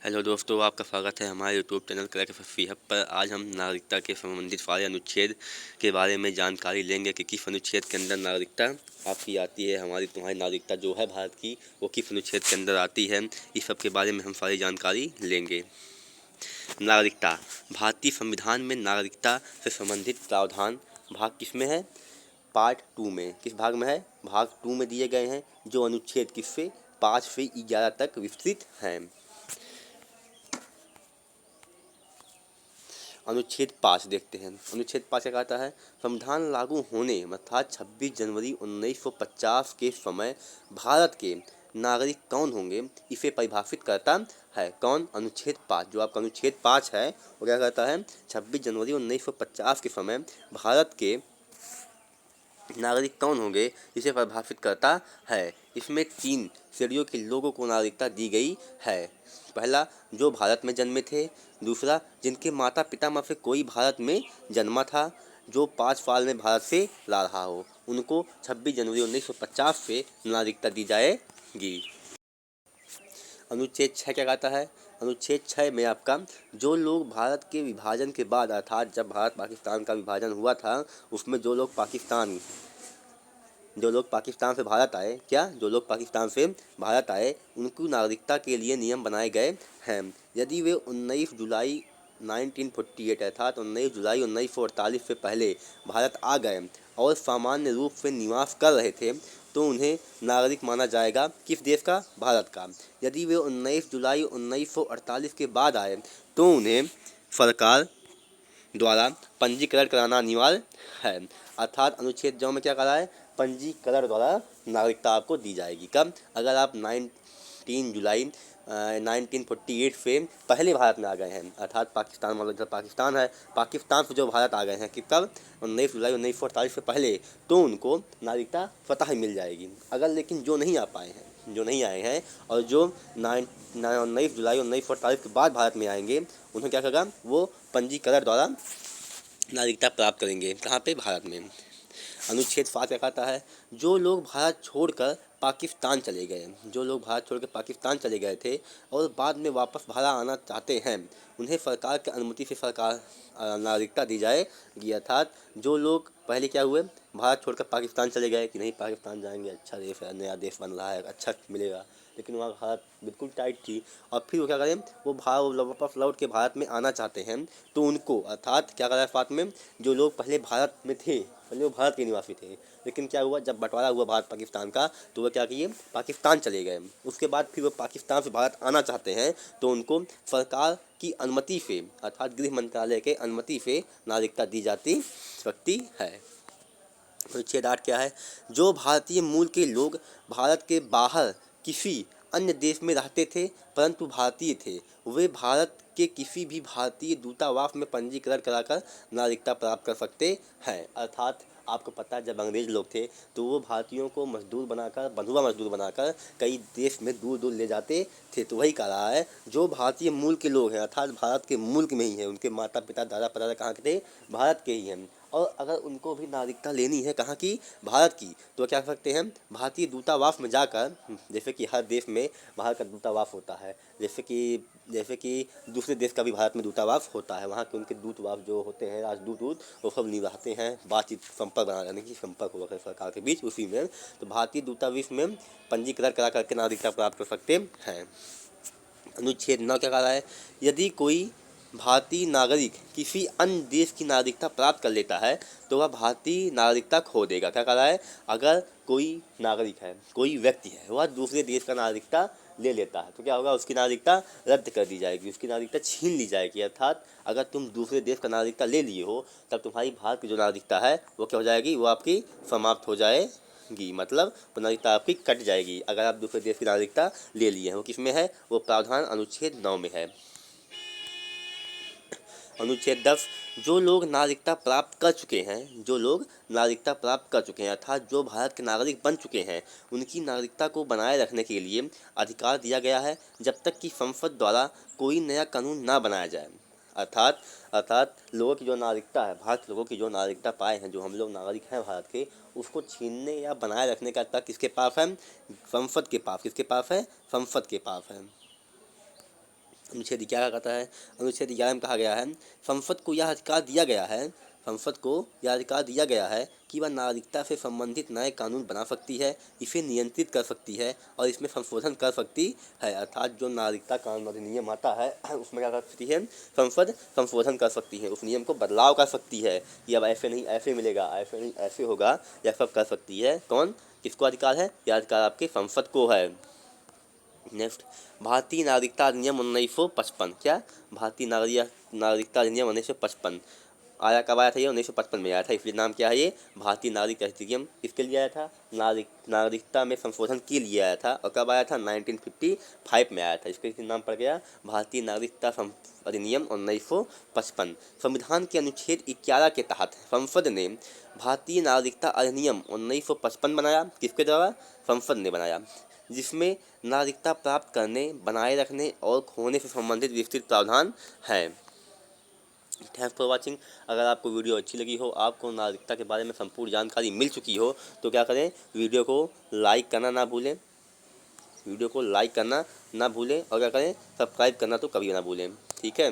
Hello दोस्तों, आपका स्वागत है हमारे यूट्यूब चैनल क्रैक एफएफवी हब पर। आज हम नागरिकता के संबंधित सारे अनुच्छेद के बारे में जानकारी लेंगे कि किस अनुच्छेद के अंदर नागरिकता आपकी आती है, तुम्हारी नागरिकता जो है भारत की वो किस अनुच्छेद के अंदर आती है। इस सब के बारे में हम सारी जानकारी लेंगे। नागरिकता, भारतीय संविधान में नागरिकता से संबंधित प्रावधान भाग किस में है? पार्ट 2 में। किस भाग में है? भाग 2 में दिए गए हैं, जो अनुच्छेद किससे 5 से 11 तक विस्तृत हैं। अनुच्छेद 5 देखते हैं। अनुच्छेद 5 क्या कहता है? संविधान लागू होने अर्थात 26 जनवरी 1950 के समय भारत के नागरिक कौन होंगे, इसे परिभाषित करता है। कौन? अनुच्छेद 5। जो आपका अनुच्छेद 5 है वो क्या कहता है? 26 जनवरी 1950 के समय भारत के नागरिक कौन होंगे, इसे परिभाषित करता है। इसमें 3 श्रेणियों के लोगों को नागरिकता दी गई है। पहला, जो भारत में जन्मे थे। दूसरा, जिनके माता पिता में से कोई भारत में जन्मा था, जो 5 साल में भारत से ला रहा हो, उनको 26 जनवरी 1950 से नागरिकता दी जाएगी। अनुच्छेद 6 क्या कहता है? अनुच्छेद 6 में आपका जो लोग भारत के विभाजन के बाद अर्थात जब भारत पाकिस्तान का विभाजन हुआ था, उसमें जो लोग पाकिस्तान से भारत आए, जो लोग पाकिस्तान से भारत आए, उनकी नागरिकता के लिए नियम बनाए गए हैं। यदि वे 19 जुलाई 1948 अर्थात 19 जुलाई 1948 से पहले भारत आ गए और सामान्य रूप से निवास कर रहे थे, तो उन्हें नागरिक माना जाएगा। किस देश का? भारत का। यदि वे 19 जुलाई 1948 के बाद आए, तो उन्हें सरकार द्वारा पंजीकरण कराना अनिवार्य है। अर्थात अनुच्छेद 9 में क्या करा है? पंजीकरण द्वारा नागरिकता आपको दी जाएगी। कब? अगर आप 19 जुलाई 1948 से पहले भारत में आ गए हैं, अर्थात पाकिस्तान वाला, इधर पाकिस्तान है, पाकिस्तान से जो भारत आ गए हैं कि कब? 19 जुलाई 1948 से पहले, तो उनको नागरिकता स्वतः ही मिल जाएगी। अगर लेकिन जो नहीं आए हैं और जो 19 जुलाई 1948 के बाद भारत में आएंगे, उन्हें क्या करेगा? वो पंजीकरण द्वारा नागरिकता प्राप्त करेंगे। कहाँ पे? भारत में। अनुच्छेद 7 क्या कहता है? जो लोग भारत छोड़कर पाकिस्तान चले गए थे और बाद में वापस भारत आना चाहते हैं, उन्हें सरकार की अनुमति से नागरिकता दी जाएगी। अर्थात जो लोग पहले क्या हुए, भारत छोड़कर पाकिस्तान चले गए कि नहीं पाकिस्तान जाएंगे, अच्छा देश है, नया देश बन रहा है, अच्छा मिलेगा, लेकिन वहाँ हालत बिल्कुल टाइट थी, और फिर वो क्या करें, वो वापस लौट के भारत में आना चाहते हैं, तो उनको अर्थात क्या करा है साथ में, जो लोग पहले भारत में थे, पहले वो भारत के निवासी थे, लेकिन क्या हुआ, जब बंटवारा हुआ भारत पाकिस्तान का, तो वो क्या किए, पाकिस्तान चले गए। उसके बाद फिर वो पाकिस्तान से भारत आना चाहते हैं, तो उनको सरकार की अनुमति से अर्थात गृह मंत्रालय के अनुमति से नागरिकता दी जाती सकती है। अनुच्छेद 8 क्या है? जो भारतीय मूल के लोग भारत के बाहर किसी अन्य देश में रहते थे परंतु भारतीय थे, वे भारत के किसी भी भारतीय दूतावास में पंजीकरण कराकर नागरिकता प्राप्त कर सकते हैं। अर्थात आपको पता है, जब अंग्रेज लोग थे तो वो भारतीयों को बंधुआ मजदूर बनाकर कई देश में दूर दूर ले जाते थे। तो वही कह रहा है, जो भारतीय मूल के लोग हैं अर्थात भारत के मुल्क में ही है, उनके माता पिता दादा परदादा कहाँ के थे? भारत के ही हैं, और अगर उनको भी नागरिकता लेनी है कहाँ की? भारत की, तो क्या कर सकते हैं? भारतीय दूतावास में जाकर, जैसे कि हर देश में भारत का दूतावास होता है, जैसे कि दूसरे देश का भी भारत में दूतावास होता है, वहाँ के उनके दूतावास जो होते हैं, राजदूत वो सब निभाते हैं, बातचीत संपर्क बनाने की, संपर्क होगा सरकार के बीच, उसी में तो भारतीय दूतावास में पंजीकरण करा करके नागरिकता प्राप्त कर सकते हैं। अनुच्छेद 9 क्या कह रहा है? यदि कोई भारतीय नागरिक किसी अन्य देश की नागरिकता प्राप्त कर लेता है, तो वह भारतीय नागरिकता खो देगा। क्या कह रहा है? अगर कोई नागरिक है, कोई व्यक्ति है, वह दूसरे देश का नागरिकता ले लेता है, तो क्या होगा? उसकी नागरिकता रद्द कर दी जाएगी, उसकी नागरिकता छीन ली जाएगी। अर्थात अगर तुम दूसरे देश का नागरिकता ले लिए हो, तब तुम्हारी भारत की जो नागरिकता है वो क्या हो जाएगी? वो आपकी समाप्त हो जाएगी, मतलब नागरिकता आपकी कट जाएगी अगर आप दूसरे देश की नागरिकता ले लिए हैं। वो किस में है? वो प्रावधान अनुच्छेद 9 में है। अनुच्छेद 10, जो लोग नागरिकता प्राप्त कर चुके हैं अर्थात जो भारत के नागरिक बन चुके हैं, उनकी नागरिकता को बनाए रखने के लिए अधिकार दिया गया है, जब तक कि संसद द्वारा कोई नया कानून ना बनाया जाए। अर्थात लोगों की जो नागरिकता है, भारत के लोगों की जो नागरिकता पाए हैं, जो हम लोग नागरिक हैं भारत के, उसको छीनने या बनाए रखने का अधिकार किसके पास है? संसद के पास। किसके पास है? संसद के पास है। अनुच्छेद 11 कहता है, अनुच्छेद 11 में कहा गया है संसद को यह अधिकार दिया गया है, संसद को यह अधिकार दिया गया है कि वह नागरिकता से संबंधित नए कानून बना सकती है, इसे नियंत्रित कर सकती है और इसमें संशोधन कर सकती है। अर्थात जो नागरिकता कानून अधिनियम आता है उसमें क्या कर सकती है, संसद संशोधन कर सकती है, उस नियम को बदलाव कर सकती है कि अब ऐसे नहीं ऐसे मिलेगा, ऐसे नहीं ऐसे होगा, यह सब कर सकती है। कौन, किसको अधिकार है, यह अधिकार आपके संसद को है। नेक्स्ट, भारतीय नागरिकता अधिनियम 1955। क्या, भारतीय नागरिकता अधिनियम 1955 आया, कब आया था ये, 1955 में आया था, इसलिए नाम क्या है ये, भारतीय नागरिक अधिनियम। किसके लिए आया था, नागरिकता में संशोधन के लिए आया था, और कब आया था, 1955 में आया था, इसके नाम पड़ गया भारतीय नागरिकता अधिनियम 1955। संविधान के अनुच्छेद 11 के तहत संसद ने भारतीय नागरिकता अधिनियम 1955 बनाया, किसके द्वारा, संसद ने बनाया, जिसमें नागरिकता प्राप्त करने, बनाए रखने और खोने से संबंधित विस्तृत प्रावधान है। Thanks for watching. अगर आपको वीडियो अच्छी लगी हो, आपको नागरिकता के बारे में संपूर्ण जानकारी मिल चुकी हो, तो क्या करें, वीडियो को लाइक करना ना भूलें, वीडियो को लाइक करना ना भूलें, और क्या करें, सब्सक्राइब करना तो कभी ना भूलें। ठीक है।